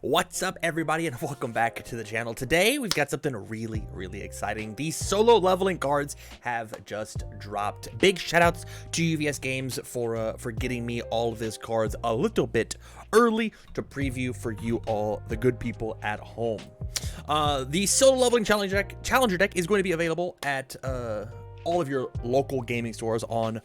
What's up, everybody, and welcome back to the channel. Today we've got something really exciting. These solo leveling cards have just dropped. Big shout outs to UVS Games for getting me all of these cards a little bit early to preview for you all, the good people at home. The solo leveling challenger deck is going to be available at all of your local gaming stores on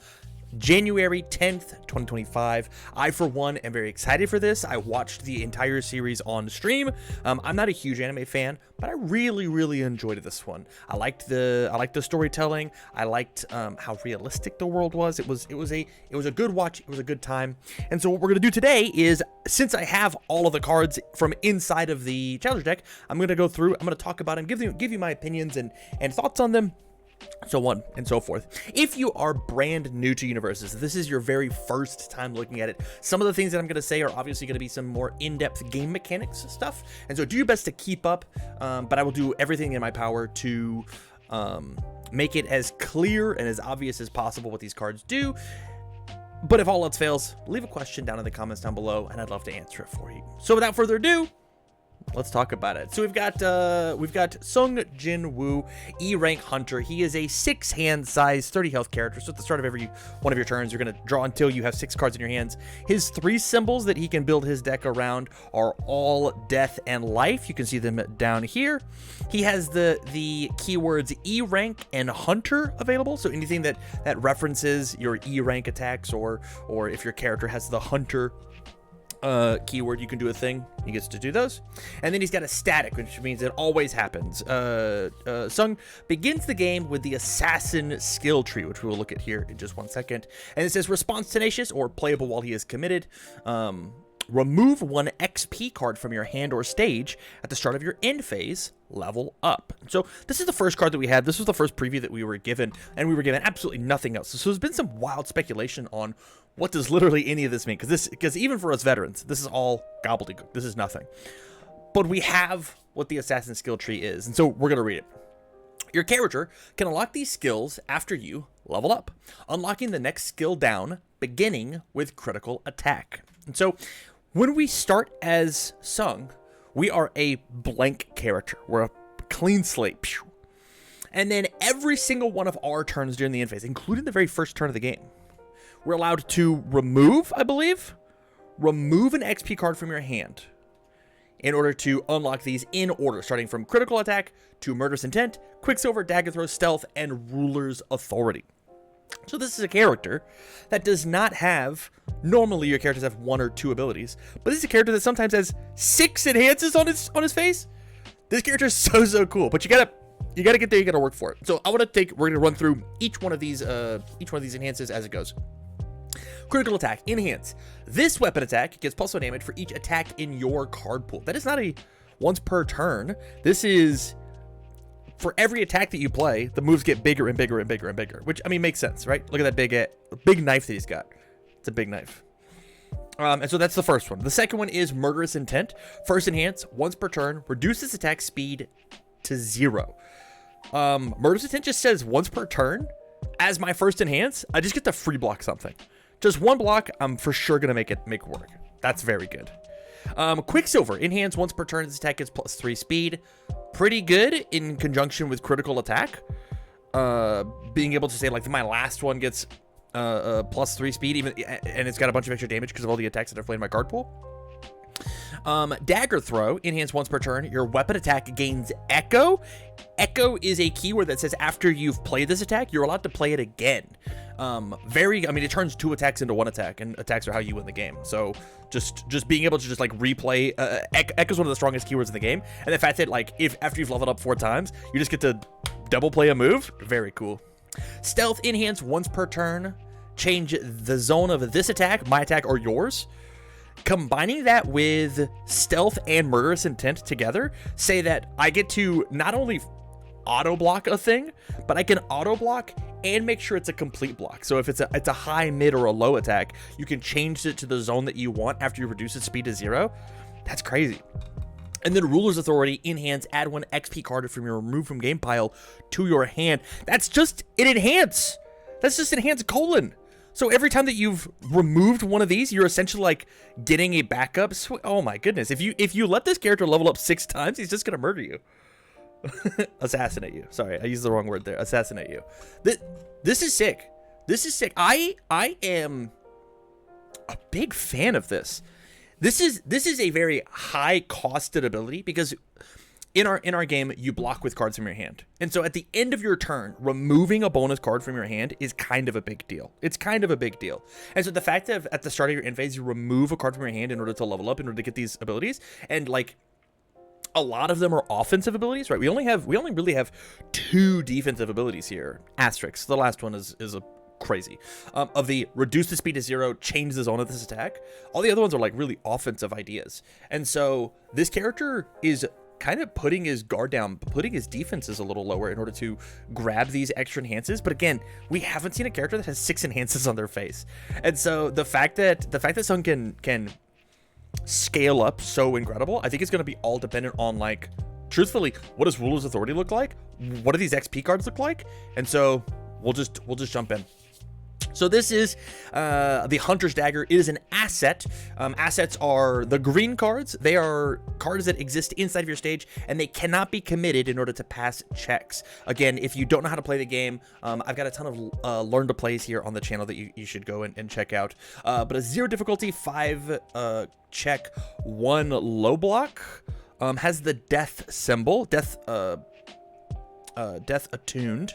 January 10th, 2025. I, for one, am very excited for this. I watched the entire series on stream. I'm not a huge anime fan, but I really enjoyed this one. I liked the storytelling. I liked how realistic the world was. It was a good watch. It was a good time. And so what we're gonna do today is, since I have all of the cards from inside of the challenger deck, I'm gonna go through. I'm gonna talk about them, give you my opinions and thoughts on them, so on and so forth. If you are brand new to UniVersus, this is your very first time looking at it, some of the things that I'm going to say are obviously going to be some more in-depth game mechanics stuff, and so do your best to keep up, but I will do everything in my power to make it as clear and as obvious as possible what these cards do. But if all else fails, leave a question down in the comments down below, and I'd love to answer it for you. So without further ado, let's talk about it. So we've got Sung Jin Woo, E rank hunter. He is a 6-hand size 30 health character. So at the start of every one of your turns, you're going to draw until you have 6 cards in your hands. His 3 symbols that he can build his deck around are all death and life. You can see them down here. He has the keywords E rank and hunter available. So anything that references your E rank attacks, or if your character has the hunter keyword, you can do a thing. He gets to do those. And then he's got a static, which means it always happens. Sung begins the game with the assassin skill tree, which we will look at here in just 1 second. And it says response tenacious, or playable while he is committed. Remove 1 XP card from your hand or stage at the start of your end phase. Level up. So this is the first card that we had. This was the first preview that we were given, and we were given absolutely nothing else. So there's been some wild speculation on what does literally any of this mean, because even for us veterans, this is all gobbledygook. This is nothing. But we have what the assassin skill tree is, and so we're gonna read it. Your character can unlock these skills after you level up, unlocking the next skill down, beginning with critical attack. And so when we start as Sung, we are a blank character. We're a clean slate. And then every single one of our turns during the end phase, including the very first turn of the game, we're allowed to remove, I believe, an XP card from your hand in order to unlock these in order, starting from critical attack to murderous intent, quicksilver, dagger throw, stealth, and ruler's authority. So this is a character that does not have, normally your characters have 1 or 2 abilities, but this is a character that sometimes has 6 enhances on his face. This character is so cool, but you gotta get there, you gotta work for it. So we're gonna run through each one of these enhances as it goes. Critical attack, enhance. This weapon attack gets +1 damage for each attack in your card pool. That is not a once per turn. This is for every attack that you play, the moves get bigger and bigger and bigger and bigger, which, I mean, makes sense, right? Look at that big knife that he's got. It's a big knife. And so that's the first one. The second one is murderous intent. First enhance, once per turn, reduces attack speed to 0. Murderous intent just says once per turn. As my first enhance, I just get to free block something. Just 1 block, I'm for sure gonna make work. That's very good. Quicksilver, enhance once per turn. This attack gets +3 speed. Pretty good in conjunction with critical attack. Being able to say, like, my last one gets +3 speed, and it's got a bunch of extra damage because of all the attacks that are played in my card pool. Dagger throw, enhance once per turn. Your weapon attack gains echo. Echo is a keyword that says after you've played this attack, you're allowed to play it again. It turns 2 attacks into 1 attack, and attacks are how you win the game. So just being able to just like replay, Echo is one of the strongest keywords in the game, and the fact that, like, if after you've leveled up 4 times, you just get to double play a move, very cool. Stealth, enhance once per turn. Change the zone of this attack, my attack, or yours. Combining that with stealth and murderous intent together, say that I get to not only auto block a thing, but I can auto block and make sure it's a complete block. So if it's a high, mid, or a low attack, you can change it to the zone that you want after you reduce its speed to 0. That's crazy. And then ruler's authority, enhance, add 1 XP card from your remove from game pile to your hand. That's just an enhance. That's just enhance : So every time that you've removed one of these, you're essentially like getting a backup. Oh my goodness! If you let this character level up 6 times, he's just gonna murder you. Assassinate you. Sorry, I used the wrong word there. Assassinate you. This is sick. This is sick. I am a big fan of this. This is a very high costed ability because in our game you block with cards from your hand. And so at the end of your turn, removing a bonus card from your hand is kind of a big deal. It's kind of a big deal. And so the fact that at the start of your end phase you remove a card from your hand in order to level up, in order to get these abilities, and like a lot of them are offensive abilities, right? We only really have 2 defensive abilities here. Asterisks. The last one is a crazy. Of the reduce the speed to 0, change the zone of this attack. All the other ones are like really offensive ideas. And so this character is kind of putting his guard down, putting his defenses a little lower in order to grab these extra enhances. But again, we haven't seen a character that has 6 enhances on their face. And so the fact that someone can scale up so incredible, I think it's going to be all dependent on, like, truthfully, what does Ruler's Authority look like? What do these XP cards look like? And so we'll just jump in. So this is the Hunter's Dagger. It is an asset. Assets are the green cards. They are cards that exist inside of your stage, and they cannot be committed in order to pass checks. Again, if you don't know how to play the game, I've got a ton of learn to plays here on the channel that you should go and check out. But a 0 difficulty, 5 check, 1 low block, has the death symbol, death attuned.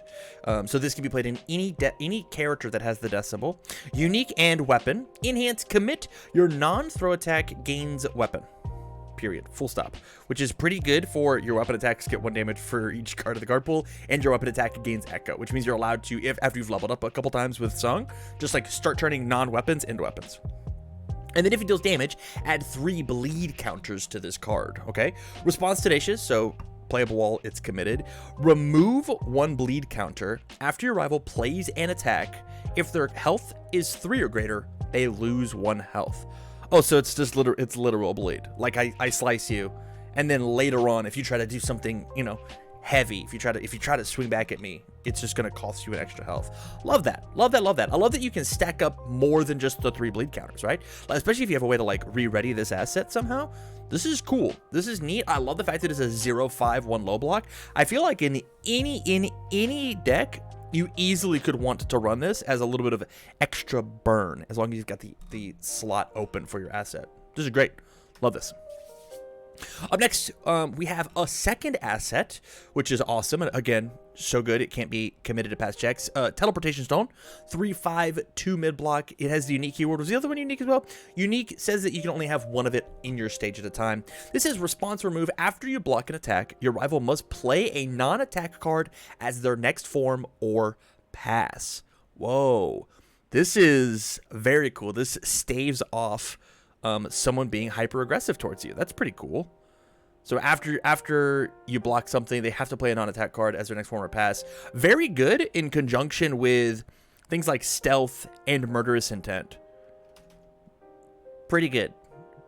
So this can be played in any character that has the death symbol. Unique and weapon. Enhance, commit. Your non-throw attack gains weapon. Period. Full stop. Which is pretty good for your weapon attacks get 1 damage for each card of the card pool, and your weapon attack gains echo, which means you're allowed to, if after you've leveled up a couple times with Song, just like start turning non-weapons into weapons. And then if it deals damage, add 3 bleed counters to this card. Okay. Response tenacious. So playable while it's committed. Remove 1 bleed counter after your rival plays an attack. If their health is 3 or greater, they lose 1 health. Oh, so it's just literal bleed. Like I slice you, and then later on, if you try to do something, you know, heavy, if you try to swing back at me, it's just gonna cost you an extra health. Love that. Love that. Love that. I love that you can stack up more than just the 3 bleed counters, right? Especially if you have a way to like re-ready this asset somehow. This is cool. This is neat. I love the fact that it's a 0-5-1 low block. I feel like in any deck, you easily could want to run this as a little bit of extra burn, as long as you've got the slot open for your asset. This is great. Love this. Up next, we have a second asset, which is awesome. And again, so good it can't be committed to pass checks. Teleportation Stone, 3/5, 2 mid block. It has the unique keyword. Was the other one unique as well? Unique says that you can only have 1 of it in your stage at a time. This is response remove. After you block an attack, your rival must play a non-attack card as their next form or pass. Whoa, this is very cool. This staves off someone being hyper aggressive towards you. That's pretty cool. So after you block something, they have to play a non-attack card as their next form or pass. Very good in conjunction with things like stealth and murderous intent. Pretty good.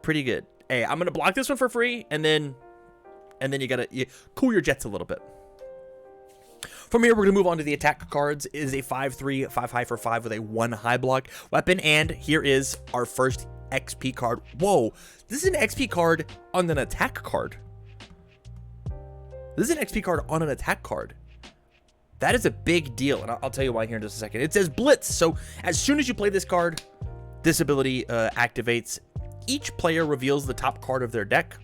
Pretty good. Hey, I'm gonna block this one for free, and then you gotta cool your jets a little bit. From here, we're going to move on to the attack cards. It is a 5/3, 5 high for 5 with a 1 high block weapon. And here is our first XP card. Whoa, this is an XP card on an attack card. This is an XP card on an attack card. That is a big deal, and I'll tell you why here in just a second. It says Blitz. So as soon as you play this card, this ability activates. Each player reveals the top card of their deck.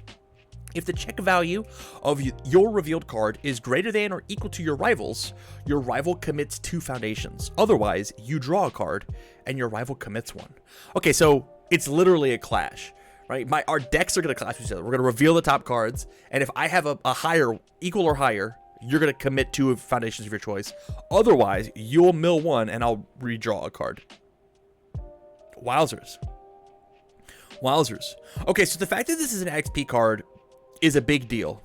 If the check value of your revealed card is greater than or equal to your rival's, your rival commits 2 foundations. Otherwise, you draw a card and your rival commits 1. Okay, so it's literally a clash, right? Our decks are going to clash with each other. We're going to reveal the top cards, and if I have a higher, equal or higher, you're going to commit 2 foundations of your choice. Otherwise, you'll mill 1 and I'll redraw a card. Wowzers. Wowzers. Okay, so the fact that this is an XP card is a big deal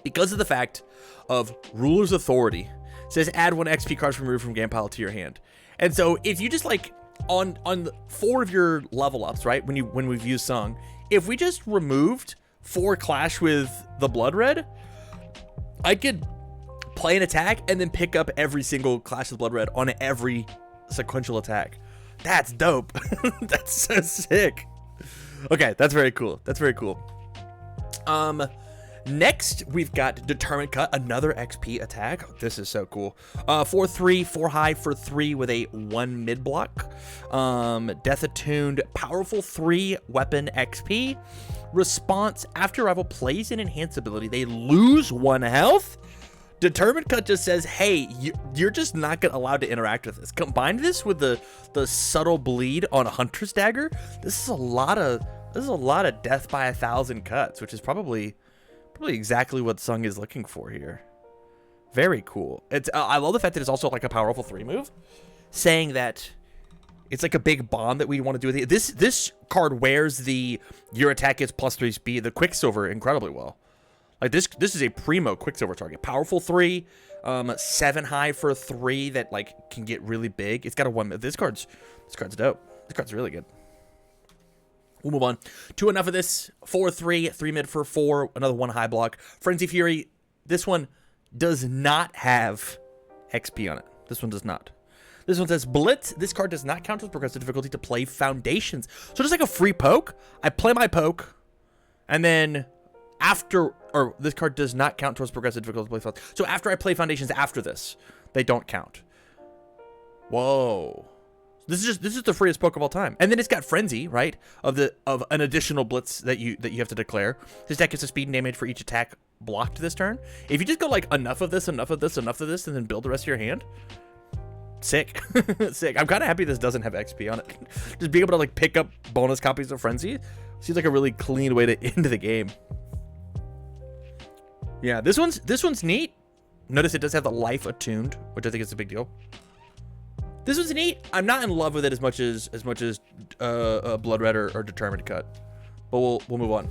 because of the fact of Ruler's Authority. It says add 1 XP card removed from game pile to your hand. And so if you just like on 4 of your level ups, right, when we've used Song, if we just removed 4 clash with the Blood Red, I could play an attack and then pick up every single clash with Blood Red on every sequential attack. That's dope. That's so sick. Okay, that's very cool. That's very cool. Next, we've got Determined Cut, another XP attack. This is so cool. 4/3, 4 high for 3 with a 1 mid block. Death Attuned, powerful 3 weapon XP. Response, after rival plays an enhanced ability, they lose 1 health. Determined Cut just says, hey, you're just not allowed to interact with this. Combine this with the subtle bleed on a Hunter's Dagger. This is a lot of death by 1,000 cuts, which is probably exactly what Sung is looking for here. Very cool. It's I love the fact that it's also like a powerful 3 move, saying that it's like a big bond that we want to do with it. This card wears the your attack gets +3 speed, the Quicksilver, incredibly well. Like this is a primo Quicksilver target. Powerful 3, 7 high for 3 that like can get really big. It's got a 1. This card's dope. This card's really good. We'll move on to enough of this. 4/3, 3 mid for 4, another 1 high block. Frenzy Fury. This one does not have XP on it. This one does not. This one says Blitz. This card does not count as progressive difficulty to play Foundations. So just like a free poke, I play my poke, and then after, or this card does not count towards progressive difficulty to play Foundations. So after I play Foundations after this, they don't count. Whoa. This is the freest poke of all time. And then it's got Frenzy, right? Of an additional blitz that you have to declare. This deck gives a speed and damage for each attack blocked this turn. If you just go like enough of this, enough of this, enough of this, and then build the rest of your hand, sick. Sick. I'm kind of happy this doesn't have XP on it. Just being able to like pick up bonus copies of Frenzy seems like a really clean way to end the game. Yeah, this one's neat. Notice it does have the life attuned, which I think is a big deal. This one's neat. I'm not in love with it as much as Blood Red or Determined Cut, but we'll move on.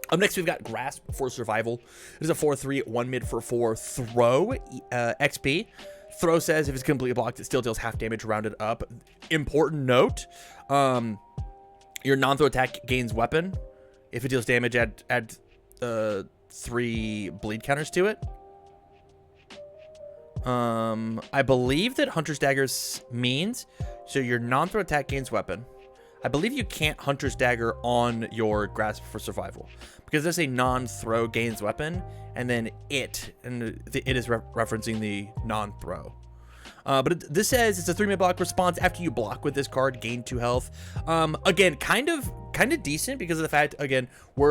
Up next, we've got Grasp for Survival. It is a 4/3, 1 mid for 4 throw XP. Throw says if it's completely blocked, it still deals half damage rounded up. Important note: your non-throw attack gains weapon. If it deals damage, add 3 bleed counters to it. I believe that Hunter's Daggers means, so your non-throw attack gains weapon. I believe you can't Hunter's Dagger on your Grasp for Survival, because there's a non-throw gains weapon, and then it is referencing the non-throw. But this says it's a 3-minute block response. After you block with this card, gain 2 health. Again, kind of decent because of the fact, again, we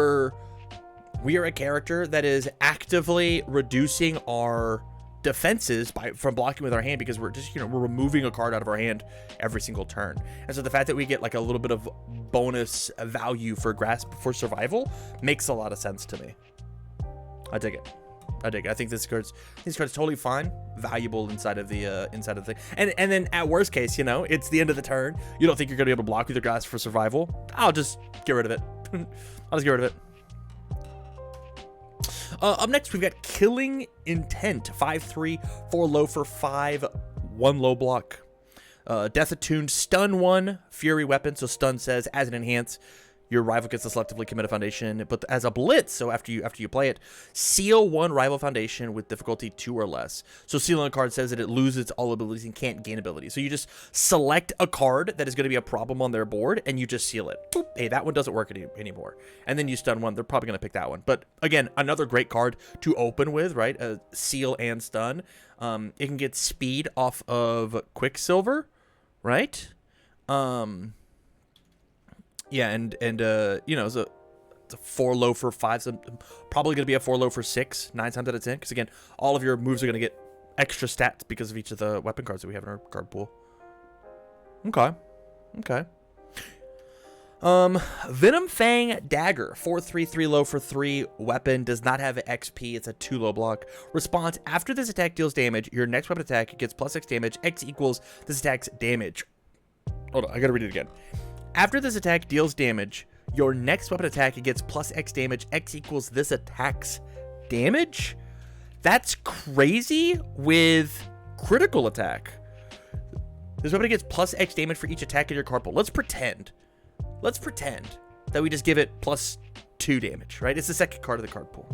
are a character that is actively reducing our defenses from blocking with our hand, because we're just we're removing a card out of our hand every single turn. And so the fact that we get like a little bit of bonus value for Grasp for Survival makes a lot of sense to me. I dig it. I think this card's totally fine, valuable inside of the thing. And then at worst case, it's the end of the turn. You don't think you're gonna be able to block with your Grasp for Survival? I'll just get rid of it. I'll just get rid of it. Up next, we've got Killing Intent. 5/3, 4 low for 5, 1 low block. Death Attuned, stun 1, Fury weapon. So stun says as an enhance, your rival gets to selectively commit a foundation, but as a blitz, so after you play it, seal 1 rival foundation with difficulty 2 or less. So sealing a card says that it loses all abilities and can't gain abilities. So you just select a card that is going to be a problem on their board, and you just seal it. Boop. Hey, that one doesn't work anymore. And then you stun 1. They're probably going to pick that one. But again, another great card to open with, right? Seal and stun. It can get speed off of Quicksilver, right? Yeah, and it's a 4 low for 5, so probably going to be a 4 low for 6, 9 times out of 10, because again, all of your moves are going to get extra stats because of each of the weapon cards that we have in our card pool. Okay. Venom Fang Dagger, 4/3, 3 low for 3, weapon, does not have XP, it's a 2 low block. Response, after this attack deals damage, your next weapon attack gets +X damage, X equals this attack's damage. Hold on, I gotta read it again. After this attack deals damage, your next weapon attack gets +X damage. X equals this attack's damage? That's crazy with critical attack. This weapon gets +X damage for each attack in your card pool. Let's pretend that we just give it +2 damage, right? It's the second card of the card pool.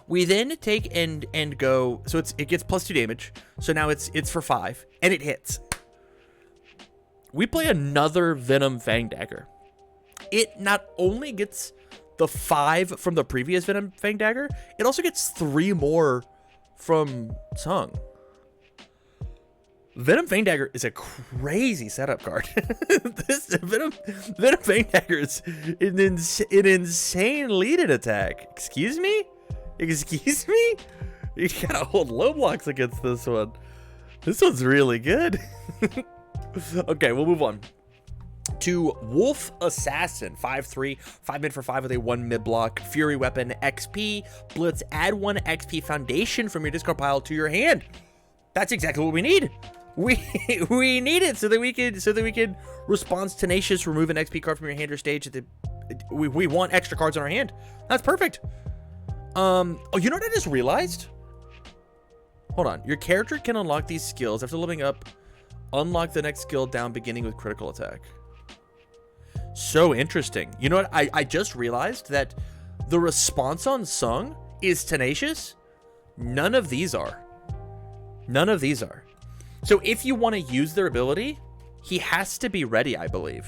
We then take and go, so it gets +2 damage. So now it's for 5, and it hits. we play another Venom Fang Dagger. It not only gets the 5 from the previous Venom Fang Dagger, it also gets 3 more from Sung. Venom Fang Dagger is a crazy setup card. This Venom Fang Dagger is an insane lead-in attack. Excuse me? Excuse me? You gotta hold low blocks against this one. This one's really good. Okay, we'll move on to Wolf Assassin, 5/3, 5 mid for 5 with a 1 mid block, Fury Weapon, XP, Blitz, add 1 XP Foundation from your discard pile to your hand. That's exactly what we need. We need it so that we can response tenacious, remove an XP card from your hand or stage. We want extra cards in our hand. That's perfect. Oh, you know what I just realized? Hold on. Your character can unlock these skills after leveling up. Unlock the next skill down, beginning with critical attack. So interesting. You know what? I just realized that the response on Sung is tenacious. None of these are. None of these are. So if you want to use their ability, he has to be ready, I believe.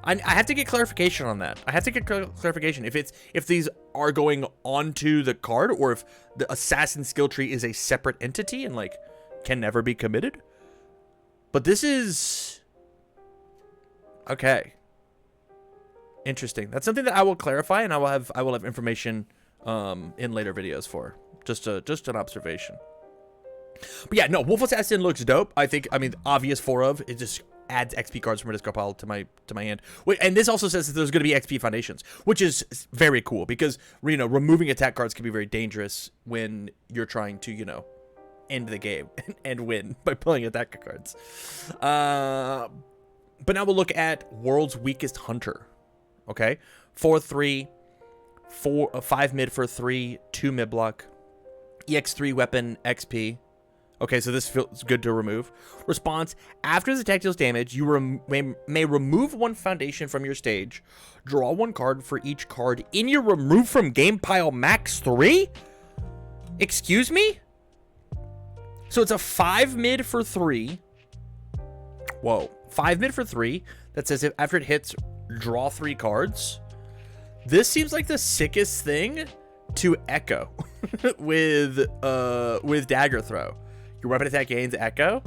I have to get clarification on that. I have to get clarification if these are going onto the card, or if the assassin skill tree is a separate entity and like can never be committed. But this is okay. Interesting. That's something that I will clarify, and I will have information in later videos for. Just an observation. But yeah, no, Wolf Assassin looks dope. I mean, obvious 4 of it just adds XP cards from a discard pile to my hand. And this also says that there's going to be XP foundations, which is very cool because, you know, removing attack cards can be very dangerous when you're trying to, you know, end the game and win by pulling attack cards. But now we'll look at World's Weakest Hunter. Okay, 4/3, 5 mid for 3, 2 mid block, EX3 weapon, XP. Okay, so this feels good to remove. Response: after this attack deals damage, you may remove 1 foundation from your stage. Draw 1 card for each card in your remove from game pile max 3. Excuse me? So it's a 5 mid for 3. Whoa, 5 mid for 3. That says if after it hits, draw 3 cards. This seems like the sickest thing to echo with dagger throw. Your weapon attack gains echo.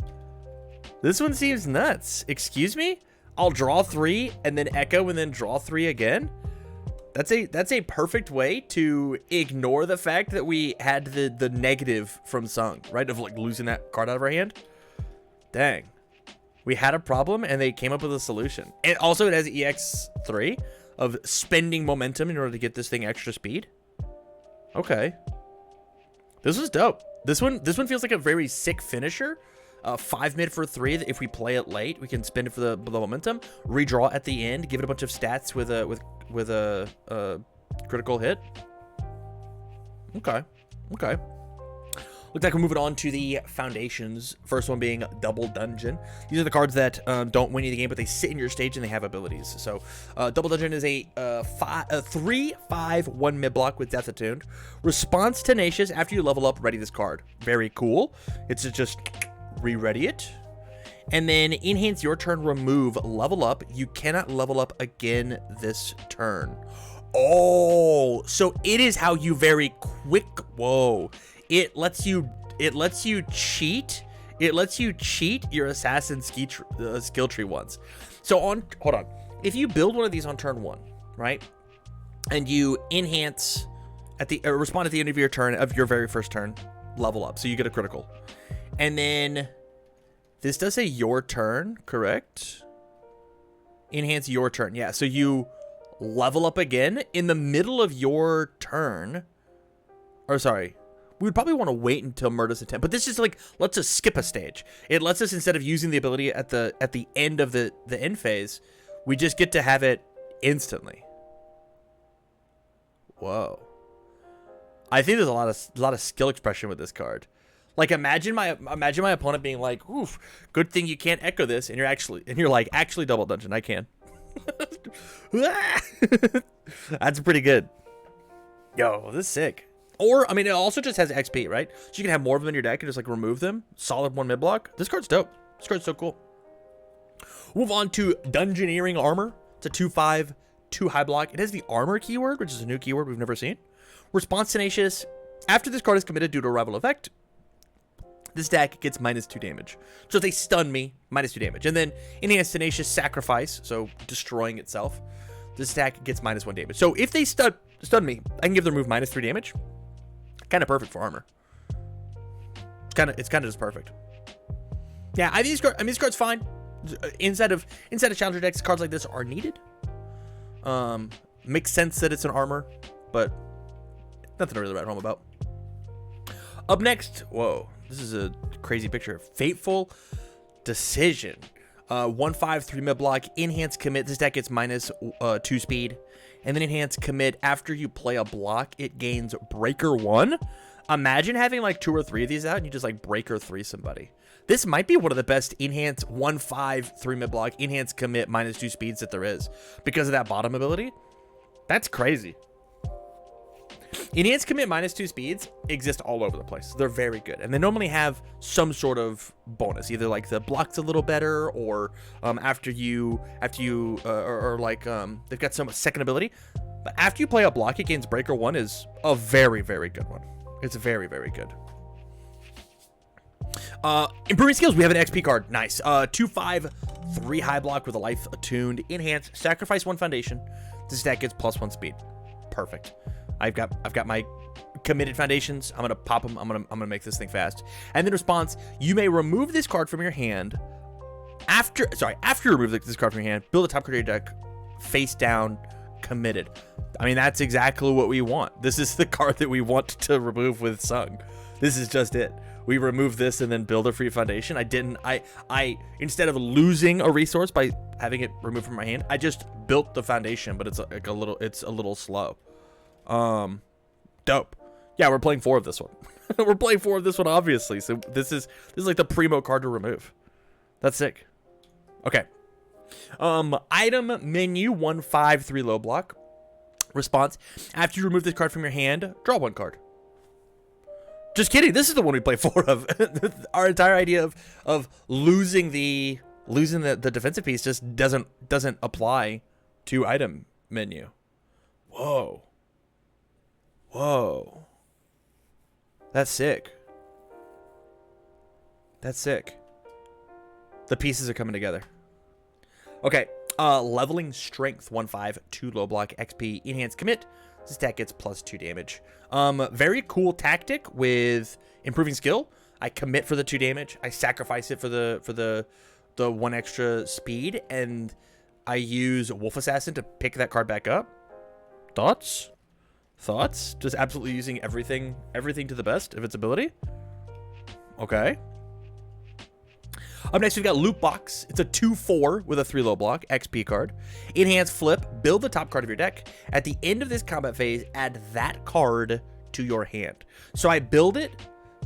This one seems nuts. Excuse me? I'll draw 3 and then echo and then draw 3 again. That's a perfect way to ignore the fact that we had the negative from Sung, right? Of like losing that card out of our hand. Dang. We had a problem and they came up with a solution. And also it has EX3 of spending momentum in order to get this thing extra speed. Okay. This was dope. This one feels like a very sick finisher. 5 mid for 3. If we play it late, we can spend it for the momentum. Redraw at the end. Give it a bunch of stats with a critical hit. Okay. Okay. Looks like we're moving on to the foundations. First one being Double Dungeon. These are the cards that don't win you the game, but they sit in your stage and they have abilities. So Double Dungeon is a 3/5 1 mid block with Death Attuned. Response tenacious after you level up. Ready this card. Very cool. It's just re-ready it. And then enhance your turn. Remove level up. You cannot level up again this turn. Oh, so it is how you very quick. Whoa. It lets you cheat. It lets you cheat your assassin skill tree once. So hold on. If you build one of these on turn 1, right, and you enhance at the respond at the end of your turn of your very first turn, level up, so you get a critical, and then this does say your turn, correct? Enhance your turn, yeah. So you level up again in the middle of your turn, or sorry. We would probably want to wait until Murder's Intent, but this is like lets us skip a stage. It lets us, instead of using the ability at the end of the end phase, we just get to have it instantly. Whoa! I think there's a lot of skill expression with this card. Like imagine my opponent being like, "Oof, good thing you can't echo this," and you're like, "Actually, Double Dungeon, I can." That's pretty good. Yo, this is sick. Or, I mean, it also just has XP, right? So you can have more of them in your deck and just, like, remove them. Solid 1 mid block. This card's dope. This card's so cool. Move on to Dungeoneering Armor. It's a 2/5, 2 high block. It has the armor keyword, which is a new keyword we've never seen. Response Tenacious. After this card is committed due to a rival effect, this deck gets -2 damage. So if they stun me, -2 damage. And then Enhanced Tenacious Sacrifice, so destroying itself. This deck gets -1 damage. So if they stun me, I can give their move -3 damage. Kind of perfect for armor. It's kind of just perfect. Yeah, I mean, this card's fine. Inside of challenger decks, cards like this are needed. Makes sense that it's an armor, but nothing to really write home about. Up next, whoa, this is a crazy picture. Fateful Decision. 1/5, 3 mid block, enhance commit. This deck gets -2 speed, and then enhance commit. After you play a block, it gains breaker 1. Imagine having like 2 or 3 of these out, and you just like breaker 3 somebody. This might be one of the best enhance 1/5, 3 mid block, enhance commit -2 speeds that there is because of that bottom ability. That's crazy. Enhance commit -2 speeds exist all over the place. They're very good, and they normally have some sort of bonus, either like the block's a little better, or after you they've got some second ability. But after you play a block, it gains breaker 1 is a very, very good one. It's very, very good. Improving skills, we have an XP card. Nice. 2/5, 3 high block with a life attuned. Enhance, sacrifice 1 foundation. This deck gets +1 speed. Perfect. I've got my committed foundations. I'm gonna pop them. I'm gonna make this thing fast. And then response, you may remove this card from your hand. After you remove this card from your hand, build a top card of your deck face down, committed. I mean, that's exactly what we want. This is the card that we want to remove with Sung. This is just it. We remove this and then build a free foundation. I instead of losing a resource by having it removed from my hand, I just built the foundation, but it's like a little slow. Dope. Yeah, we're playing 4 of this one. We're playing 4 of this one, obviously. So this is like the primo card to remove. That's sick. Okay. Item menu 1/5, 3 low block. Response: after you remove this card from your hand, draw 1 card. Just kidding. This is the one we play 4 of. Our entire idea of losing the defensive piece just doesn't apply to item menu. Whoa. Whoa. That's sick. That's sick. The pieces are coming together. Okay. Leveling strength 1/5, 2 low block, XP, enhance commit. This deck gets +2 damage. Very cool tactic with improving skill. I commit for the 2 damage. I sacrifice it for the 1 extra speed, and I use Wolf Assassin to pick that card back up. Thoughts? Just absolutely using everything to the best of its ability. Okay. Up next, we've got Loot Box. It's a 2/4 with a 3 low block, XP card. Enhance flip, build the top card of your deck. At the end of this combat phase, add that card to your hand. So I build it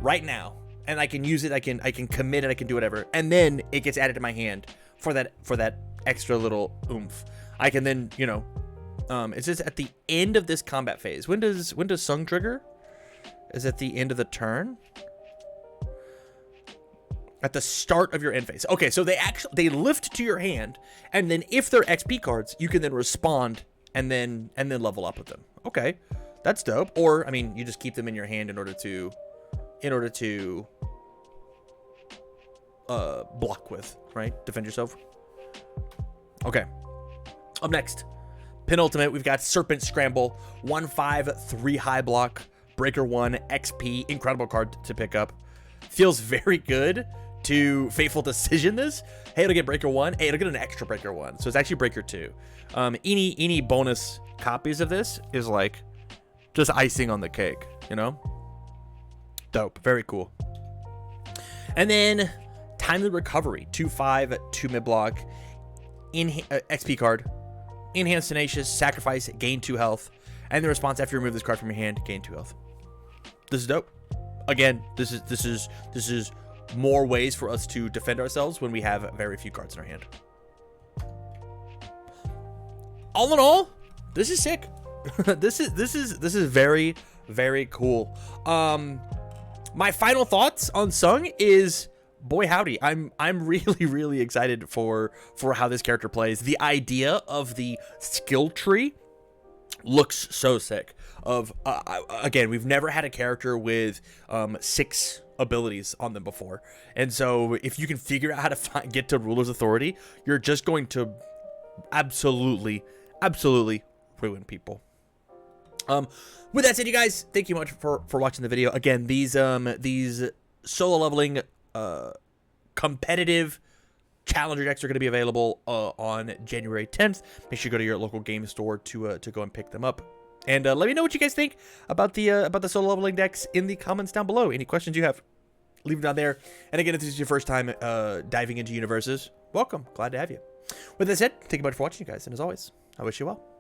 right now, and I can use it, I can commit it, I can do whatever, and then it gets added to my hand for that extra little oomph. I can then, it says at the end of this combat phase. When does Sung trigger? Is at the end of the turn? At the start of your end phase. Okay, so they lift to your hand, and then if they're XP cards, you can then respond and then level up with them. Okay, that's dope. Or I mean, you just keep them in your hand in order to block with, right? Defend yourself. Okay. Up next, penultimate, we've got Serpent Scramble, 1/5, 3 high block, breaker 1, XP, incredible card to pick up. Feels very good to Fateful Decision this. Hey, it'll get breaker 1. Hey, it'll get an extra breaker 1. So it's actually breaker 2. Any bonus copies of this is like just icing on the cake, Dope. Very cool. And then Timely Recovery, 2/5, 2 mid block, XP card, Enhanced Tenacious, sacrifice, gain 2 health, and the response after you remove this card from your hand, gain 2 health. This is dope. Again, this is more ways for us to defend ourselves when we have very few cards in our hand. All in all, this is sick. this is very, very cool. My final thoughts on Sung is boy howdy, I'm really excited for how this character plays. The idea of the skill tree looks so sick. Again, we've never had a character with 6 abilities on them before, and so if you can figure out how to get to Ruler's Authority, you're just going to absolutely ruin people. With that said, you guys, thank you much for watching the video. Again, these solo leveling competitive challenger decks are going to be available on January 10th. Make sure you go to your local game store to go and pick them up. And let me know what you guys think about the solo leveling decks in the comments down below. Any questions you have, leave them down there. And again, if this is your first time diving into UniVersus, welcome. Glad to have you. With that said, thank you much for watching, you guys. And as always, I wish you well.